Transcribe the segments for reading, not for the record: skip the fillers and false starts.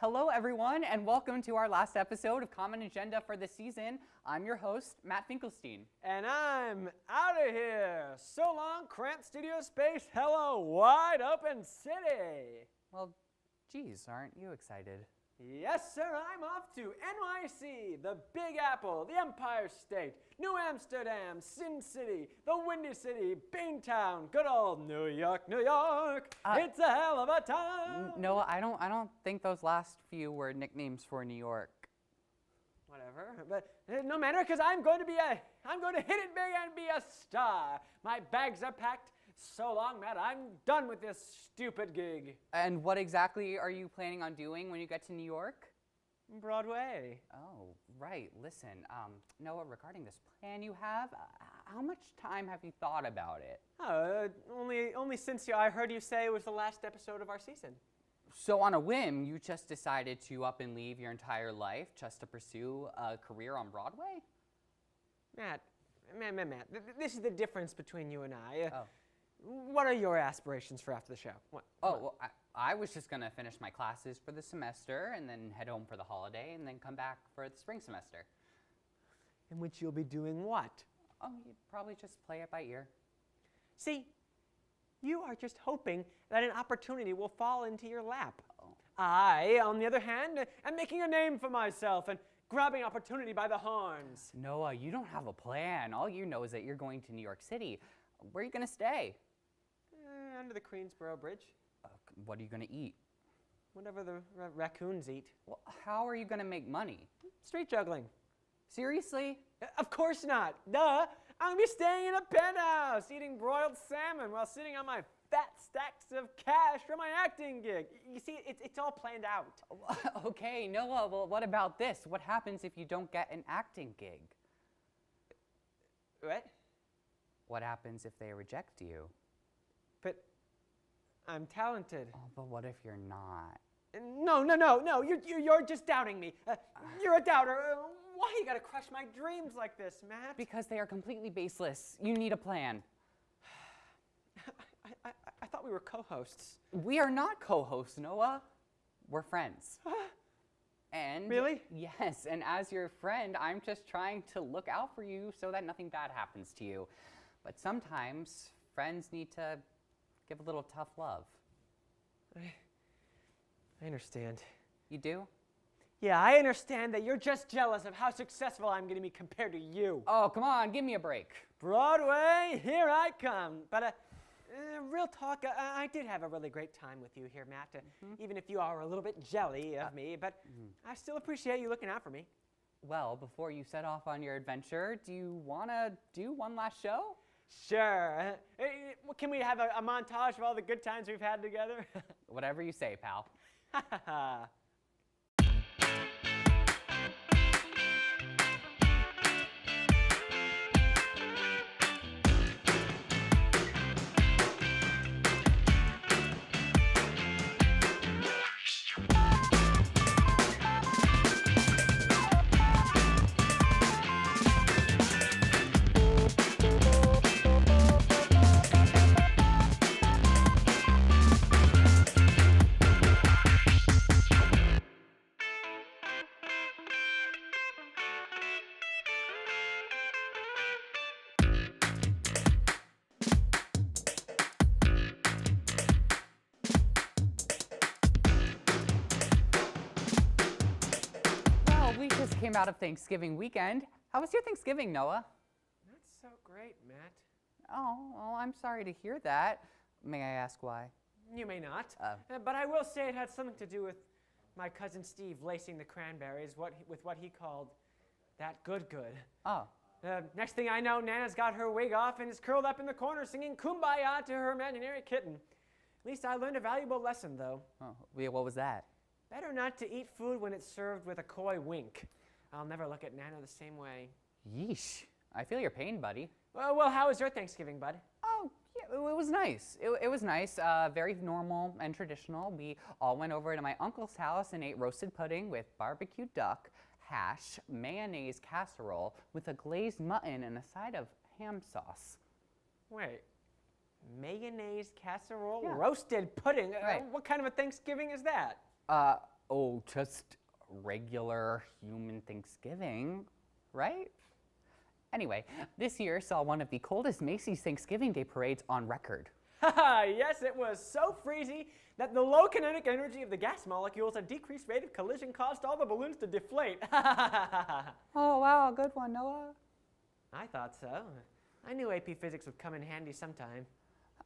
Hello, everyone, and welcome to our last episode of Common Agenda for the season. I'm your host, Matt Finkelstein. And I'm out of here. So long, cramped studio space. Hello, wide open city. Well, geez, aren't you excited? Yes, sir, I'm off to NYC, the Big Apple, the Empire State, New Amsterdam, Sin City, the Windy City, Beantown, good old New York, New York. It's a hell of a time. No, I don't think those last few were nicknames for New York. Whatever, but no matter, because I'm going to hit it big and be a star. My bags are packed. So long, Matt. I'm done with this stupid gig. And what exactly are you planning on doing when you get to New York? Broadway. Oh, right. Listen, Noah, regarding this plan you have, how much time have you thought about it? Only since I heard you say it was the last episode of our season. So on a whim, you just decided to up and leave your entire life just to pursue a career on Broadway? Matt, this is the difference between you and I. Oh. What are your aspirations for after the show? Well, I was just going to finish my classes for the semester and then head home for the holiday and then come back for the spring semester. In which you'll be doing what? Oh, you'd probably just play it by ear. See, you are just hoping that an opportunity will fall into your lap. Oh. I, on the other hand, am making a name for myself and grabbing opportunity by the horns. Noah, you don't have a plan. All you know is that you're going to New York City. Where are you going to stay? Under the Queensboro Bridge. What are you going to eat? Whatever the raccoons eat. Well, how are you going to make money? Street juggling. Seriously? Of course not. Duh. I'm going to be staying in a penthouse, eating broiled salmon while sitting on my fat stacks of cash for my acting gig. You see, it's all planned out. Okay, Noah, well, what about this? What happens if you don't get an acting gig? What? What happens if they reject you? But I'm talented. Oh, but what if you're not? No. You're just doubting me. You're a doubter. Why you gotta crush my dreams like this, Matt? Because they are completely baseless. You need a plan. I thought we were co-hosts. We are not co-hosts, Noah. We're friends. And really? Yes, and as your friend, I'm just trying to look out for you so that nothing bad happens to you. But sometimes friends need to give a little tough love. I understand. You do? Yeah, I understand that you're just jealous of how successful I'm going to be compared to you. Oh, come on, give me a break. Broadway, here I come. But real talk, I did have a really great time with you here, Matt. Even if you are a little bit jelly of me, but I still appreciate you looking out for me. Well, before you set off on your adventure, do you want to do one last show? Sure. Can we have a montage of all the good times we've had together? Whatever you say, pal. We just came out of Thanksgiving weekend. How was your Thanksgiving, Noah? Not so great, Matt. Oh, well, I'm sorry to hear that. May I ask why? You may not. But I will say it had something to do with my cousin Steve lacing the cranberries with what he called that good. Oh. Next thing I know, Nana's got her wig off and is curled up in the corner singing Kumbaya to her imaginary kitten. At least I learned a valuable lesson, though. Oh, what was that? Better not to eat food when it's served with a coy wink. I'll never look at Nana the same way. Yeesh. I feel your pain, buddy. Well, how was your Thanksgiving, bud? Oh, yeah, it was nice. It was nice, very normal and traditional. We all went over to my uncle's house and ate roasted pudding with barbecued duck, hash, mayonnaise casserole with a glazed mutton and a side of ham sauce. Wait, mayonnaise casserole, Yeah. roasted pudding? Right. What kind of a Thanksgiving is that? Oh, just regular human Thanksgiving, right? Anyway, this year saw one of the coldest Macy's Thanksgiving Day parades on record. Haha, yes, it was so freezy that the low kinetic energy of the gas molecules at decreased rate of collision caused all the balloons to deflate. Oh, wow, good one, Noah. I thought so. I knew AP Physics would come in handy sometime.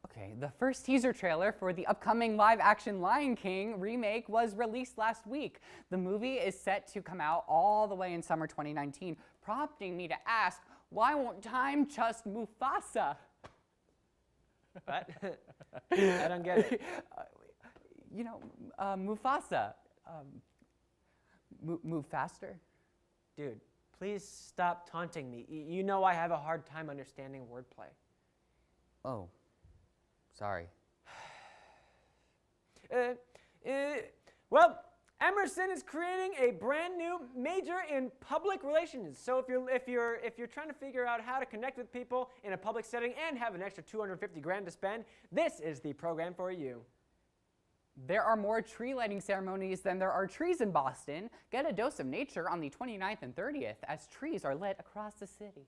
Okay, the first teaser trailer for the upcoming live-action Lion King remake was released last week. The movie is set to come out all the way in summer 2019, prompting me to ask, why won't time just Mufasa? What? I don't get it. Mufasa. Move faster? Dude, please stop taunting me. You know I have a hard time understanding wordplay. Oh, sorry. Well, Emerson is creating a brand new major in public relations. So if you're trying to figure out how to connect with people in a public setting and have an extra 250 grand to spend, this is the program for you. There are more tree lighting ceremonies than there are trees in Boston. Get a dose of nature on the 29th and 30th as trees are lit across the city.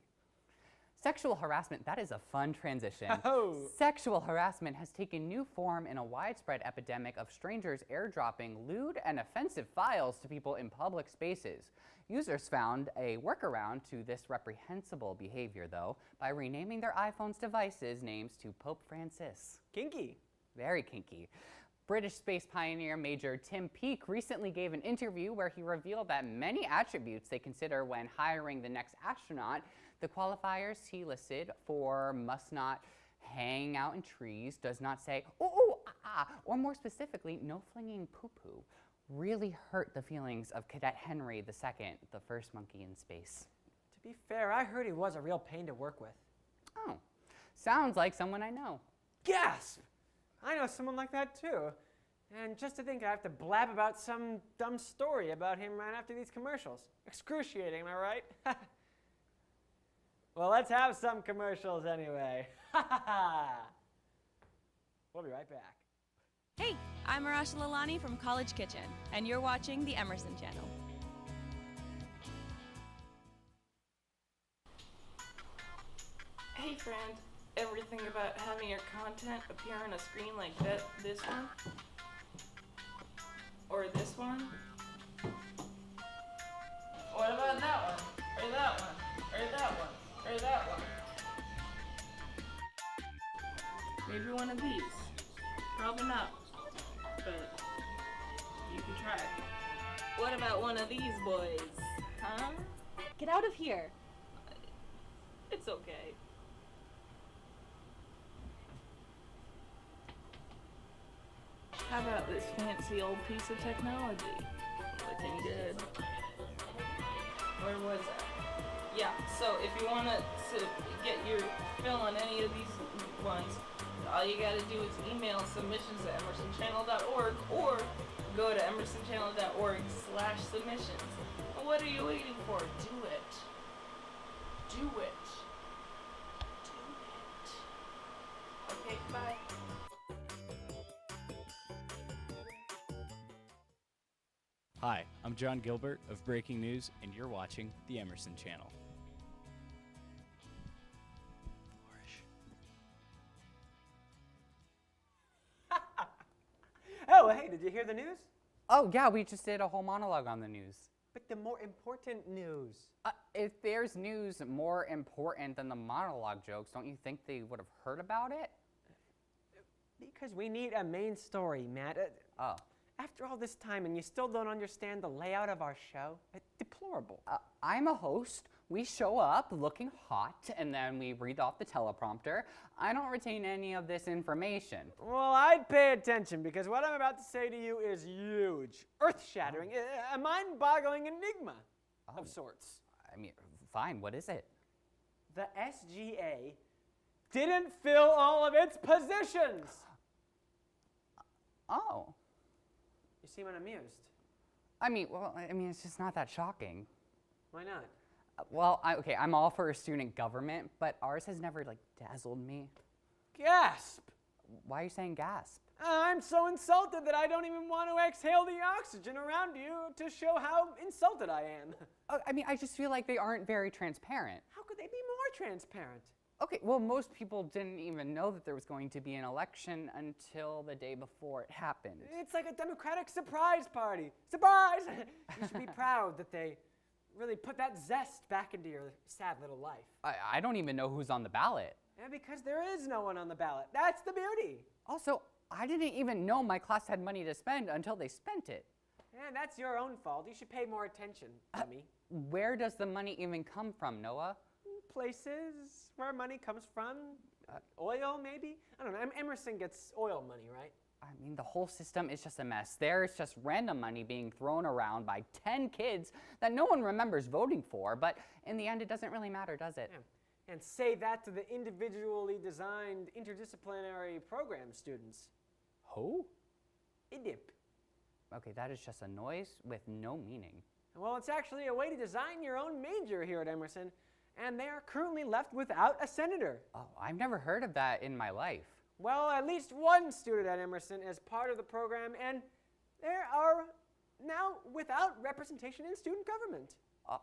Sexual harassment, that is a fun transition. Oh. Sexual harassment has taken new form in a widespread epidemic of strangers airdropping lewd and offensive files to people in public spaces. Users found a workaround to this reprehensible behavior, though, by renaming their iPhone's devices names to Pope Francis. Kinky. Very kinky. British space pioneer Major Tim Peake recently gave an interview where he revealed that many attributes they consider when hiring the next astronaut, the qualifiers he listed for must not hang out in trees, does not say, or more specifically, no flinging poo-poo, really hurt the feelings of Cadet Henry II, the first monkey in space. To be fair, I heard he was a real pain to work with. Oh, sounds like someone I know. Gasp! I know someone like that too. And just to think I have to blab about some dumb story about him right after these commercials. Excruciating, am I right? Well, let's have some commercials anyway. We'll be right back. Hey, I'm Marasha Lalani from College Kitchen, and you're watching the Emerson Channel. Hey friend, ever think about having your content appear on a screen like this one? Or this one? What about that one? Or that one? Or that one? Or that one? Maybe one of these. Probably not. But you can try. What about one of these boys? Huh? Get out of here. It's okay. How about this fancy old piece of technology? Looking good. Where was I? Yeah, so if you want to get your fill on any of these ones, all you gotta do is email submissions at emersonchannel.org or go to emersonchannel.org/submissions. And what are you waiting for? Do it. Do it. Do it. Okay, bye. Hi, I'm John Gilbert of Breaking News, and you're watching the Emerson Channel. Oh, hey, did you hear the news? Oh, yeah, we just did a whole monologue on the news. But the more important news. If there's news more important than the monologue jokes, don't you think they would have heard about it? Because we need a main story, Matt. Oh. After all this time and you still don't understand the layout of our show? Deplorable. I'm a host. We show up looking hot, and then we read off the teleprompter. I don't retain any of this information. Well, I'd pay attention because what I'm about to say to you is huge, earth-shattering, a mind-boggling enigma of sorts. I mean, fine, what is it? The SGA didn't fill all of its positions. Oh. You seem unamused. I mean, it's just not that shocking. Why not? Well, okay, I'm all for student government, but ours has never, dazzled me. Gasp! Why are you saying gasp? I'm so insulted that I don't even want to exhale the oxygen around you to show how insulted I am. I mean, I just feel like they aren't very transparent. How could they be more transparent? Okay, well, most people didn't even know that there was going to be an election until the day before it happened. It's like a Democratic surprise party. Surprise! You should be proud that they really put that zest back into your sad little life. I don't even know who's on the ballot. Yeah, because there is no one on the ballot. That's the beauty. Also, I didn't even know my class had money to spend until they spent it. Yeah, that's your own fault. You should pay more attention, dummy. Where does the money even come from, Noah? Places where money comes from. Oil, maybe? I don't know. Emerson gets oil money, right? I mean, the whole system is just a mess. There's just random money being thrown around by 10 kids that no one remembers voting for, but in the end, it doesn't really matter, does it? Yeah. And say that to the individually designed interdisciplinary program students. Who? IDIP. Okay, that is just a noise with no meaning. Well, it's actually a way to design your own major here at Emerson, and they are currently left without a senator. Oh, I've never heard of that in my life. Well, at least one student at Emerson is part of the program, and they are now without representation in student government.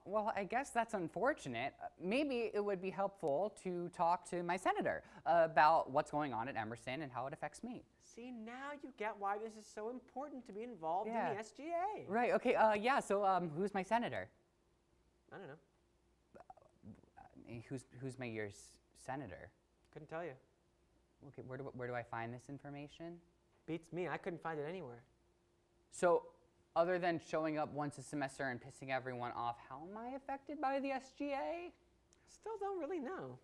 Well, I guess that's unfortunate. Maybe it would be helpful to talk to my senator about what's going on at Emerson and how it affects me. See, now you get why this is so important to be involved in the SGA. Right, okay, yeah, so who's my senator? I don't know. Who's my year's senator? Couldn't tell you. Okay, where do I find this information? Beats me. I couldn't find it anywhere. So, other than showing up once a semester and pissing everyone off, how am I affected by the SGA? Still don't really know.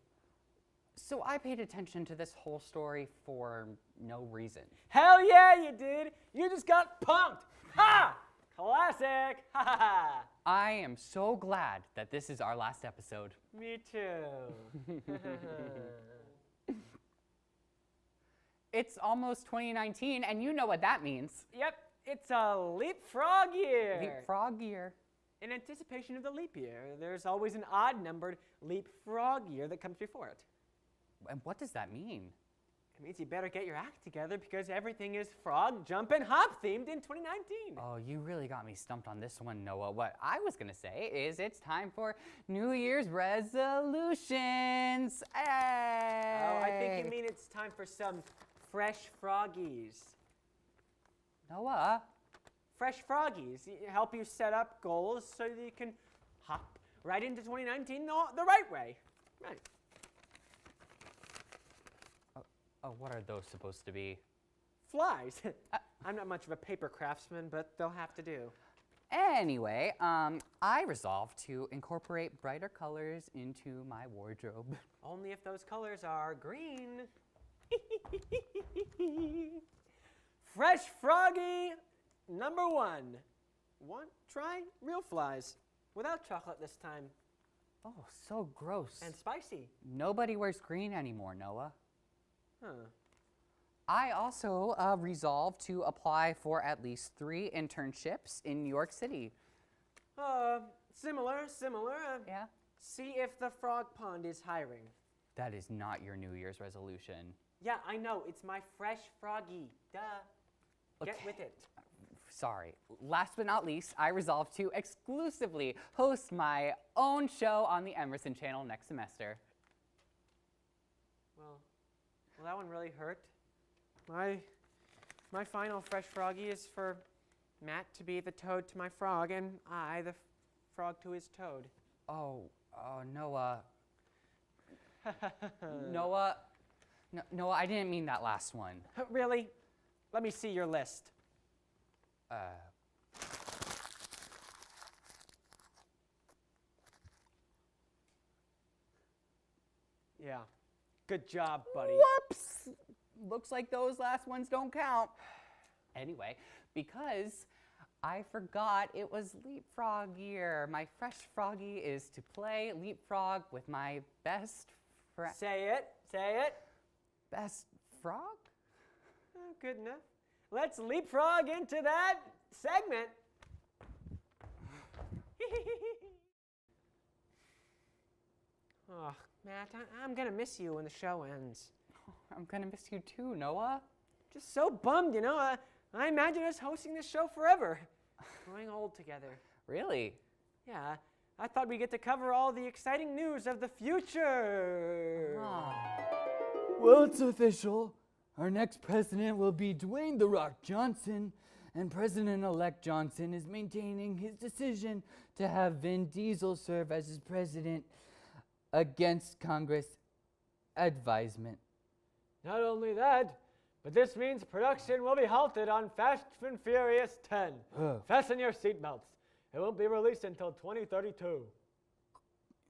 So I paid attention to this whole story for no reason. Hell yeah, you did. You just got punked. Ha! Classic. Ha ha ha. I am so glad that this is our last episode. Me too. It's almost 2019, and you know what that means. Yep, it's a leapfrog year. Leapfrog year. In anticipation of the leap year, there's always an odd-numbered leapfrog year that comes before it. And what does that mean? It means you better get your act together because everything is frog, jump, and hop themed in 2019. Oh, you really got me stumped on this one, Noah. What I was going to say is it's time for New Year's resolutions. Hey! Oh, I think you mean it's time for some fresh froggies. Noah? Fresh froggies help you set up goals so that you can hop right into 2019 the right way. Right. Oh, what are those supposed to be? Flies. I'm not much of a paper craftsman, but they'll have to do. Anyway, I resolved to incorporate brighter colors into my wardrobe. Only if those colors are green. Fresh froggy number 1. Try real flies without chocolate this time. Oh, so gross. And spicy. Nobody wears green anymore, Noah. Huh. I also resolved to apply for at least 3 internships in New York City. Similar. Yeah? See if the frog pond is hiring. That is not your New Year's resolution. Yeah, I know. It's my fresh froggy. Duh. Get Okay. with it. Sorry. Last but not least, I resolved to exclusively host my own show on the Emerson channel next semester. Well, that one really hurt. My final fresh froggy is for Matt to be the toad to my frog and I the frog to his toad. Oh, Noah. Noah, Noah, I didn't mean that last one. Really? Let me see your list. Yeah. Good job, buddy. Whoops! Looks like those last ones don't count. Anyway, because I forgot it was leapfrog year. My fresh froggy is to play leapfrog with my best friend. Say it. Best frog? Oh, good enough. Let's leapfrog into that segment. Oh, Matt, I'm gonna miss you when the show ends. I'm gonna miss you too, Noah. Just so bummed, you know. I imagine us hosting this show forever. Growing old together. Really? Yeah, I thought we'd get to cover all the exciting news of the future. Well, it's official. Our next president will be Dwayne "The Rock" Johnson, and President-elect Johnson is maintaining his decision to have Vin Diesel serve as his president against Congress advisement. Not only that, but this means production will be halted on Fast and Furious 10. Fasten your seatbelts. It won't be released until 2032.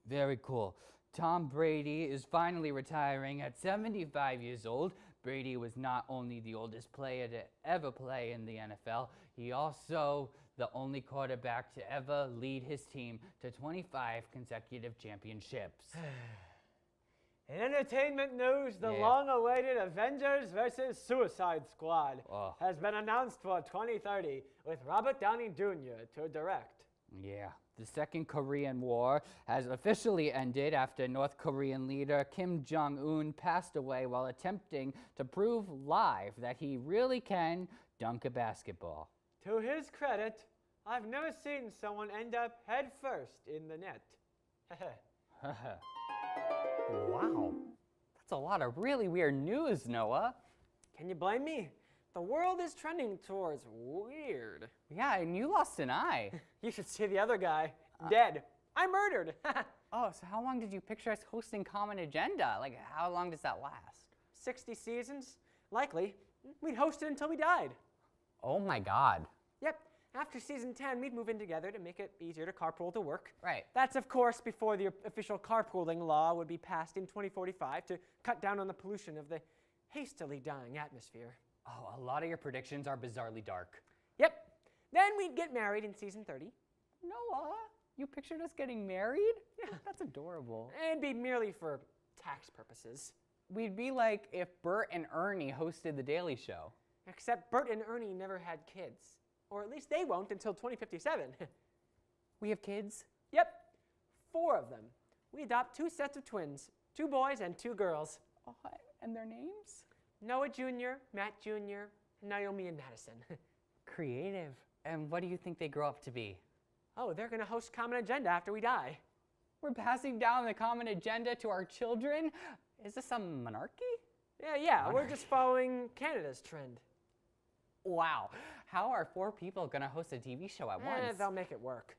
Very cool. Tom Brady is finally retiring at 75 years old. Brady was not only the oldest player to ever play in the NFL, he also the only quarterback to ever lead his team to 25 consecutive championships. In entertainment news, the Yeah. long-awaited Avengers vs. Suicide Squad Oh. has been announced for 2030 with Robert Downey Jr. to direct. Yeah, the Second Korean War has officially ended after North Korean leader Kim Jong-un passed away while attempting to prove live that he really can dunk a basketball. To his credit, I've never seen someone end up head first in the net. Wow. That's a lot of really weird news, Noah. Can you blame me? The world is trending towards weird. Yeah, and you lost an eye. You should see the other guy. Dead. I murdered. Oh, so how long did you picture us hosting Common Agenda? Like, how long does that last? 60 seasons? Likely. We'd host it until we died. Oh my God. Yep. After season 10, we'd move in together to make it easier to carpool to work. Right. That's, of course, before the official carpooling law would be passed in 2045 to cut down on the pollution of the hastily dying atmosphere. Oh, a lot of your predictions are bizarrely dark. Yep. Then we'd get married in season 30. Noah, you pictured us getting married? Yeah. That's adorable. It'd be merely for tax purposes. We'd be like if Bert and Ernie hosted The Daily Show. Except Bert and Ernie never had kids. Or at least they won't until 2057. We have kids? Yep. 4 of them. We adopt 2 sets of twins. 2 boys and 2 girls. Oh, and their names? Noah Jr., Matt Jr., Naomi and Madison. Creative. And what do you think they grow up to be? Oh, they're going to host Common Agenda after we die. We're passing down the Common Agenda to our children? Is this some monarchy? Yeah, we're just following Canada's trend. Wow. How are 4 people going to host a TV show at once? They'll make it work.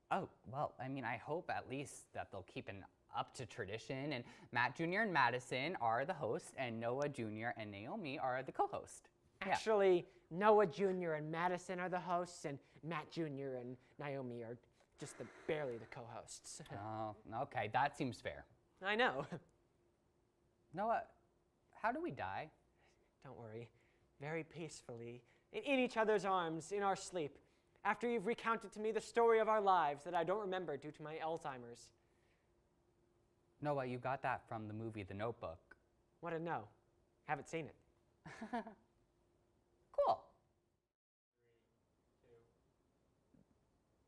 Oh, well, I mean, I hope at least that they'll keep an up to tradition, and Matt Jr. and Madison are the hosts, and Noah Jr. and Naomi are the co-host. Actually, Noah Jr. and Madison are the hosts, and Matt Jr. and Naomi are just barely the co-hosts. Oh, okay, that seems fair. I know. Noah, how do we die? Don't worry. Very peacefully, in each other's arms, in our sleep, after you've recounted to me the story of our lives that I don't remember due to my Alzheimer's. Noah, you got that from the movie The Notebook. Want to know? Haven't seen it. Cool.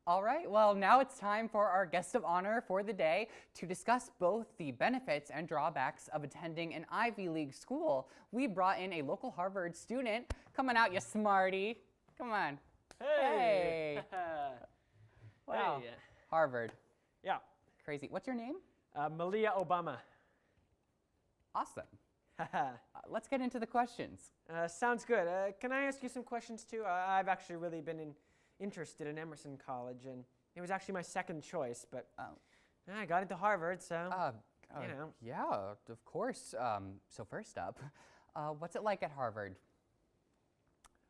All right, well, now it's time for our guest of honor for the day to discuss both the benefits and drawbacks of attending an Ivy League school. We brought in a local Harvard student. Come on out, you smarty. Come on. Hey. Wow. Hey. Harvard. Yeah. Crazy. What's your name? Malia Obama. Awesome. Let's get into the questions. Sounds good. Can I ask you some questions too? I've actually really been interested in Emerson College, and it was actually my second choice, but I got into Harvard, so, you know. Yeah, of course. So first up, what's it like at Harvard?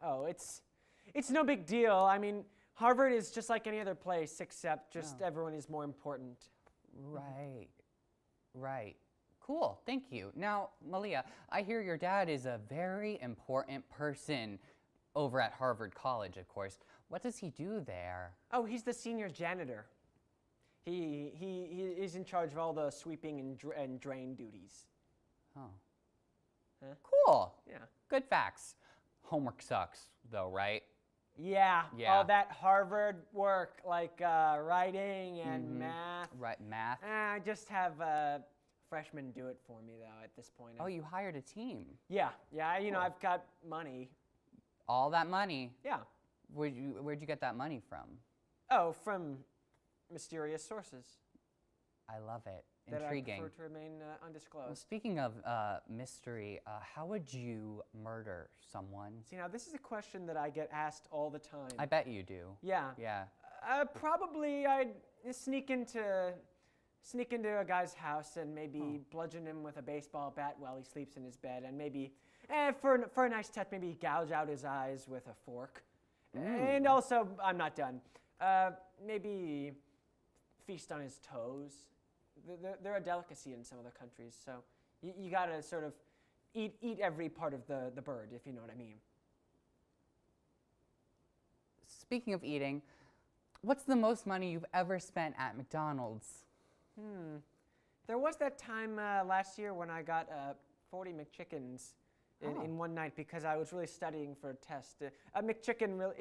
Oh, it's no big deal. I mean, Harvard is just like any other place, except just everyone is more important. Right. Cool, thank you. Now, Malia, I hear your dad is a very important person over at Harvard College, of course. What does he do there? Oh, he's the senior janitor. He is in charge of all the sweeping and drain duties. Oh. Huh? Cool. Yeah. Good facts. Homework sucks, though, right? Yeah, Yeah. all that Harvard work, like writing and math. Right, math. I just have freshmen do it for me though. At this point. Oh, you hired a team. Yeah, you know, Cool. I've got money. All that money. Yeah. Where'd you get that money from? Oh, from mysterious sources I love it. that Intriguing. I prefer to remain Well, undisclosed. speaking of mystery, how would you murder someone? See, now this is a question that I get asked all the time. I bet you do. Yeah. Yeah. Probably I'd sneak into a guy's house and maybe bludgeon him with a baseball bat while he sleeps in his bed, and maybe, for a nice touch, maybe gouge out his eyes with a fork. And also, I'm not done. Maybe feast on his toes. They're a delicacy in some other countries, so you gotta sort of eat every part of the bird, if you know what I mean. Speaking of eating, what's the most money you've ever spent at McDonald's? There was that time last year when I got 40 McChickens in one night because I was really studying for a test. A McChicken,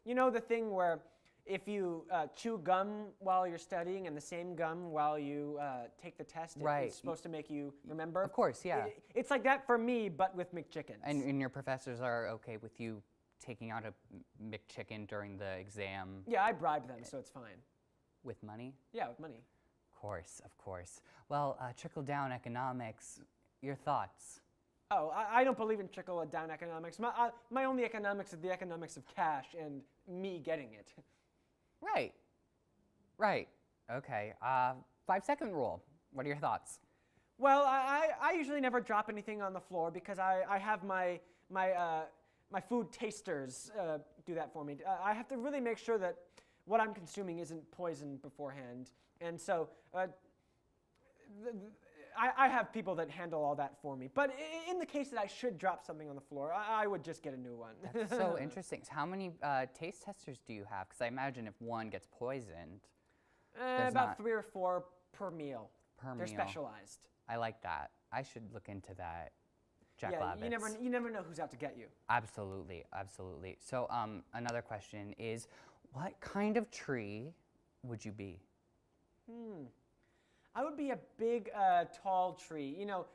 you know the thing where if you chew gum while you're studying and the same gum while you take the test, Right. it's supposed to make you remember? Of course, yeah. It's like that for me, but with McChickens. And your professors are okay with you taking out a McChicken during the exam yeah, I bribed them, so it's fine. with money? Yeah, with money. Of course, of course. Well, trickle-down economics, your thoughts? Oh, I don't believe in trickle-down economics. My only economics is the economics of cash and me getting it. Right. Right. Okay. 5-second rule. What are your thoughts? Well, I usually never drop anything on the floor because I have my food tasters do that for me. I have to really make sure that what I'm consuming isn't poison beforehand. And so I have people that handle all that for me. But in the case that I should drop something on the floor, I would just get a new one. That's so interesting. So how many taste testers do you have? Because I imagine if one gets poisoned, there's about not- 3 or 4 per meal. Per They're meal. specialized. I like that. I should look into that. Jack Yeah, Labbits. you never know who's out to get you. Absolutely, absolutely. So another question is, what kind of tree would you be? I would be a big, tall tree. You know,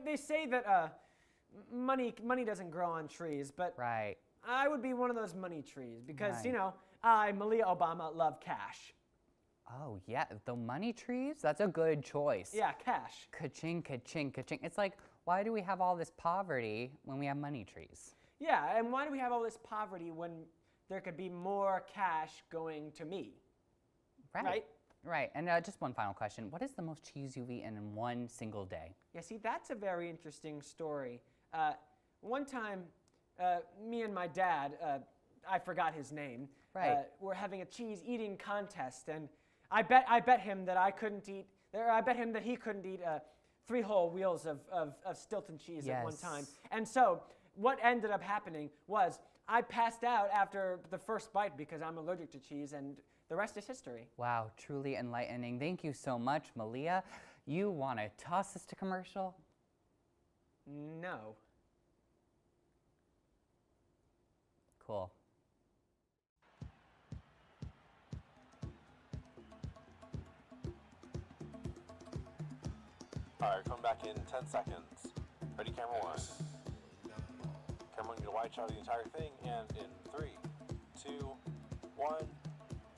they say that money doesn't grow on trees, but Right. I would be one of those money trees because, you Right. know, I, Malia Obama, love cash. Oh, yeah, the money trees? That's a good choice. Yeah, cash. Ka-ching, ka-ching, ka-ching. It's like, why do we have all this poverty when we have money trees? Yeah, and why do we have all this poverty when there could be more cash going to me? Right? Right. And just one final question. What is the most cheese you've eaten in one single day? Yeah, see, that's a very interesting story. One time, me and my dad, I forgot his name, Right. were having a cheese eating contest, and I bet him that I couldn't eat, or I bet him that he couldn't eat 3 whole wheels of Stilton cheese at one time. Yes. And so what ended up happening was I passed out after the first bite because I'm allergic to cheese, and the rest is history. Wow, truly enlightening. Thank you so much, Malia. You want to toss us to commercial? No. Cool. Alright, come back in 10 seconds. Ready, camera 1. Camera 1, get a wide shot of the entire thing, and in 3, 2, 1,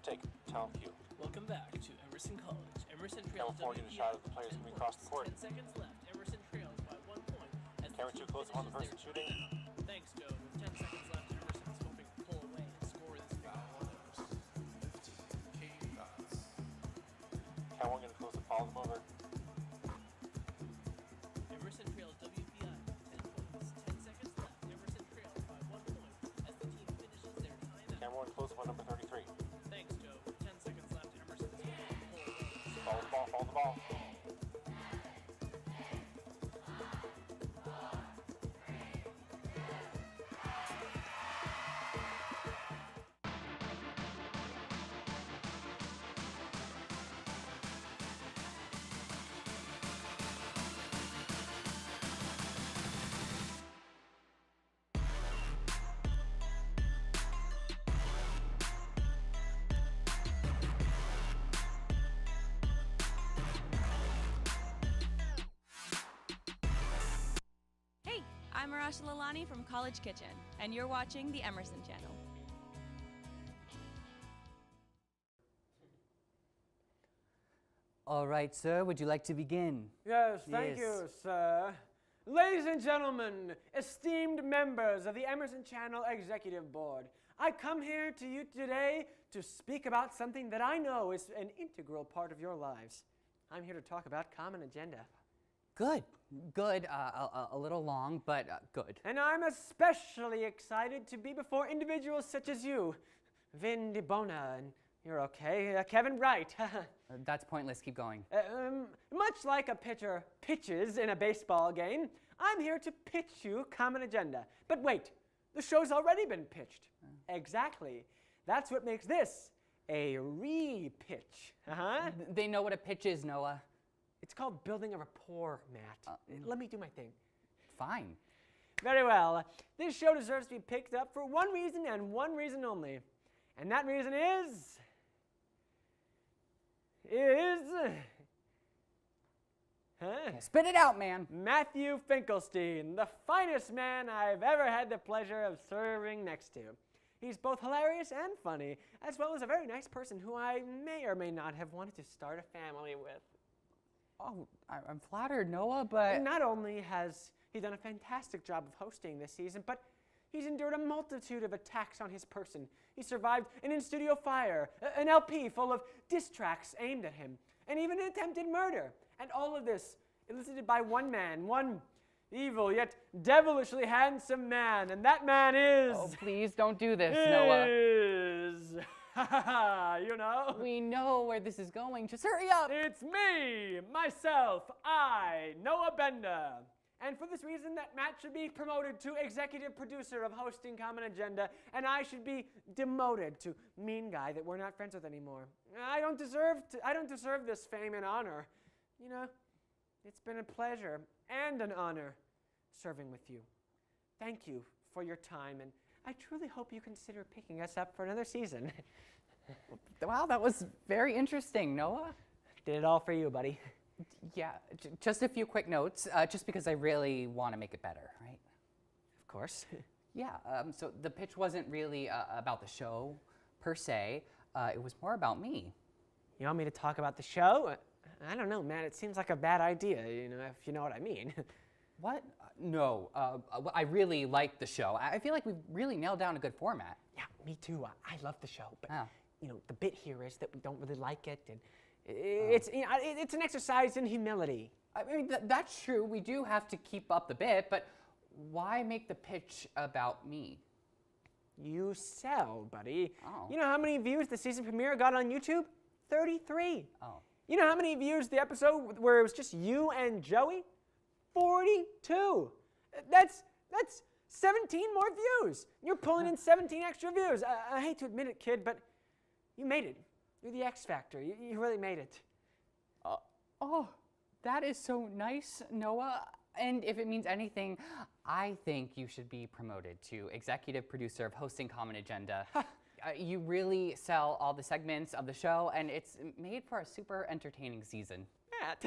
take it. Talent cue. Welcome back to Emerson College. Emerson trails Camera 4, get a shot of the players coming across the court. 10 seconds left. Emerson trails by 1 point. As the Camera team 2 close on the finishes person their shooting. timeout. Thanks, Joe. With 10 seconds left, Emerson is hoping to pull away and score this game. Camera 1, get a close up, follow them over. Emerson trails WPI by 10 points. 10 seconds left. Emerson trails by 1 point as the team finishes their timeout. Camera 1, close up on number 33. Thanks, Joe. With 10 seconds left, Emerson is hoping to pull away. Follow the ball, follow the ball. I'm Marasha Lalani from College Kitchen, and you're watching the Emerson Channel. All right, sir, would you like to begin? Yes, thank Yes. you, sir. Ladies and gentlemen, esteemed members of the Emerson Channel Executive Board, I come here to you today to speak about something that I know is an integral part of your lives. I'm here to talk about Common Agenda. Good, good. A little long, but good. And I'm especially excited to be before individuals such as you, Vin DiBona, and you're okay, Kevin Wright. That's pointless. Keep going. Much like a pitcher pitches in a baseball game, I'm here to pitch you Common Agenda. But wait, the show's already been pitched. Exactly. That's what makes this a re-pitch. They know what a pitch is, Noah. It's called building a rapport, Matt. Let me do my thing. Fine. Very well. This show deserves to be picked up for one reason and one reason only. And that reason is... Spit it out, man. Matthew Finkelstein, the finest man I've ever had the pleasure of serving next to. He's both hilarious and funny, as well as a very nice person who I may or may not have wanted to start a family with. Oh, I'm flattered, Noah, but... Not only has he done a fantastic job of hosting this season, but he's endured a multitude of attacks on his person. He survived an in-studio fire, an LP full of diss tracks aimed at him, and even an attempted murder. And all of this elicited by one man, one evil yet devilishly handsome man, and that man is... Oh, please don't do this, Noah. You know? We know where this is going. Just hurry up. It's me, myself, I, Noah Bender. And for this reason that Matt should be promoted to executive producer of hosting Common Agenda, and I should be demoted to mean guy that we're not friends with anymore. I don't deserve this fame and honor. You know, it's been a pleasure and an honor serving with you. Thank you for your time, and I truly hope you consider picking us up for another season. Wow, that was very interesting, Noah. Did it all for you, buddy. Yeah, just a few quick notes, just because I really want to make it better, right? Of course. Yeah, so the pitch wasn't really about the show, per se. It was more about me. You want me to talk about the show? I don't know, man. It seems like a bad idea, you know, if you know what I mean. What? No, I really like the show. I feel like we've really nailed down a good format. Yeah, me too. I love the show, but Oh. you know, the bit here is that we don't really like it, and it's you know, it's an exercise in humility. I mean, that's true. We do have to keep up the bit, but why make the pitch about me? You sell, buddy. Oh. You know how many views the season premiere got on YouTube? 33. Oh. You know how many views the episode where it was just you and Joey? 42. That's 17 more views. You're pulling in 17 extra views. I hate to admit it, kid, but you made it. You're the X Factor. You really made it. Oh, that is so nice, Noah. And if it means anything, I think you should be promoted to executive producer of hosting Common Agenda. You really sell all the segments of the show, and it's made for a super entertaining season. Matt,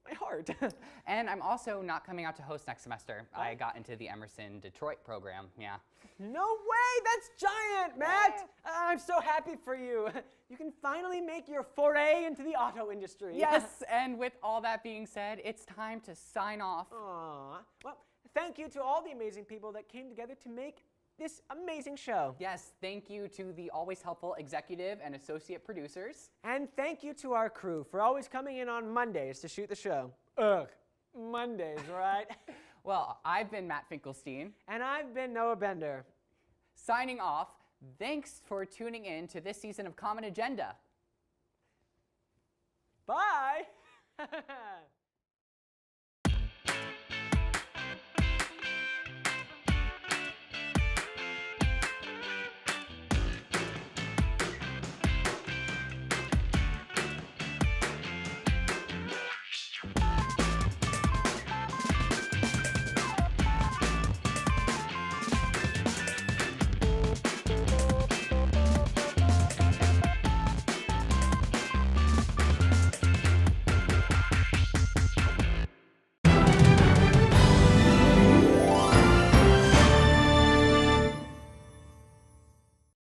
my heart. And I'm also not coming out to host next semester. I got into the Emerson Detroit program, yeah. No way! That's giant, Matt! I'm so happy for you. You can finally make your foray into the auto industry. Yes, and with all that being said, it's time to sign off. Aw. Well, thank you to all the amazing people that came together to make this amazing show. Yes, thank you to the always helpful executive and associate producers. And thank you to our crew for always coming in on Mondays to shoot the show. Ugh, Mondays, right? Well, I've been Matt Finkelstein. And I've been Noah Bender. Signing off, thanks for tuning in to this season of Common Agenda. Bye!